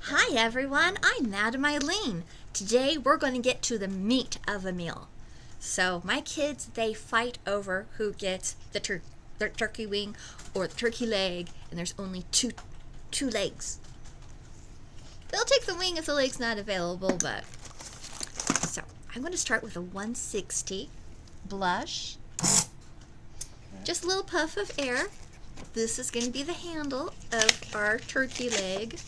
Hi everyone, I'm Madam Eileen. Today we're going to get to the meat of a meal. So my kids, they fight over who gets the turkey wing or the turkey leg, and there's only two legs. They'll take the wing if the leg's not available, but... So I'm going to start with a 160 blush. Just a little puff of air. This is going to be the handle of our turkey leg.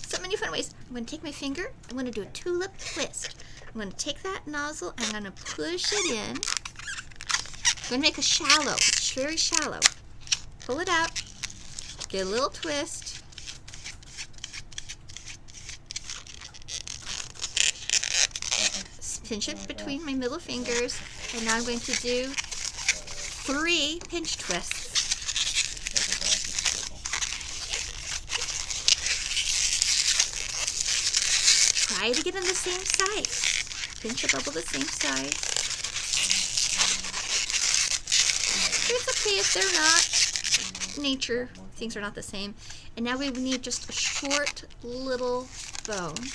So many fun ways. I'm going to take my finger, I'm going to do a tulip twist. I'm going to take that nozzle, I'm going to push it in. I'm going to make a shallow, very shallow. Pull it out, get a little twist. Pinch it between my middle fingers, and now I'm going to do 3 pinch twists. Try to get on the same size. Pinch your bubble the same size. It's okay if they're not. Nature, things are not the same. And now we need just a short little bone.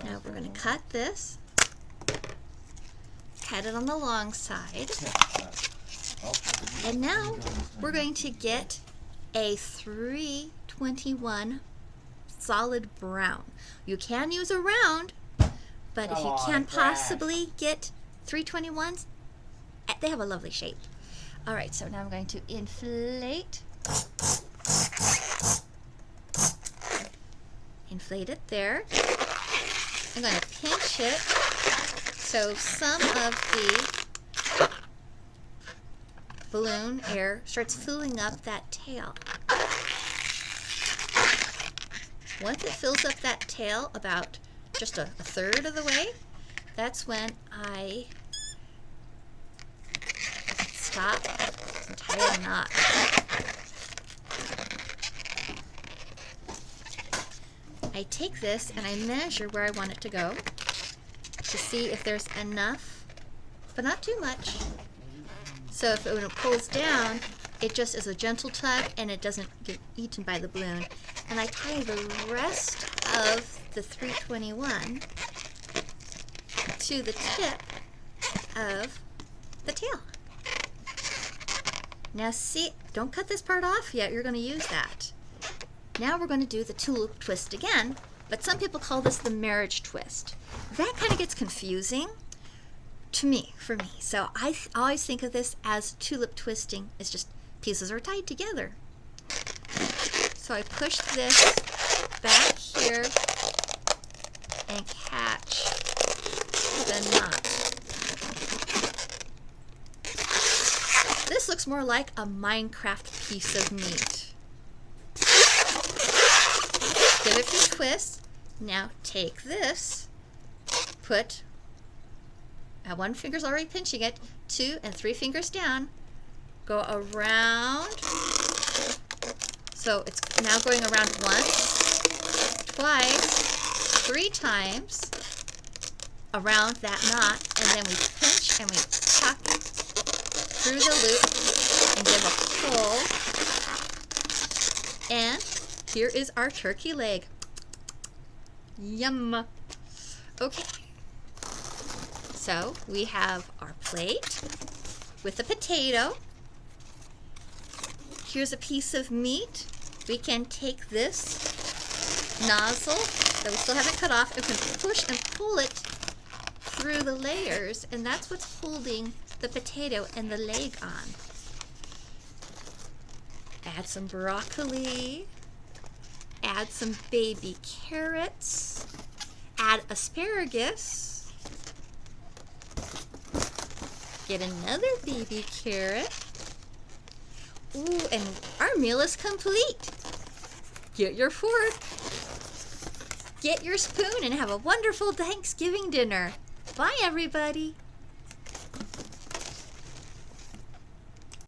Now we're going to cut this. Cut it on the long side. And now we're going to get a 321 solid brown. You can use a round, but if you can't possibly get 321s, they have a lovely shape. Alright, so now I'm going to inflate it there. I'm going to pinch it so some of the balloon air starts filling up that tail. Once it fills up that tail about just a third of the way, that's when I stop and tie a knot. I take this and I measure where I want it to go to see if there's enough, but not too much. So if when it pulls down, it just is a gentle tug and it doesn't get eaten by the balloon. And I tie the rest of the 321 to the tip of the tail. Now see, don't cut this part off yet, you're going to use that. Now we're going to do the tulip twist again, but some people call this the marriage twist. That kind of gets confusing for me. So I always think of this as tulip twisting. It's just pieces are tied together. So I push this back here and catch the knot. This looks more like a Minecraft piece of meat. Give it a few twists. Now take this, put, one finger's already pinching it, 2 and 3 fingers down, go around. So it's now going around once, twice, 3 times around that knot, and then we pinch and we tuck through the loop and give a pull. And here is our turkey leg. Yum! Okay. So we have our plate with a potato. Here's a piece of meat. We can take this nozzle that we still haven't cut off and we can push and pull it through the layers, and that's what's holding the potato and the leg on. Add some broccoli. Add some baby carrots. Add asparagus. Get another baby carrot. Ooh, and our meal is complete. Get your fork, get your spoon, and have a wonderful Thanksgiving dinner. Bye, everybody.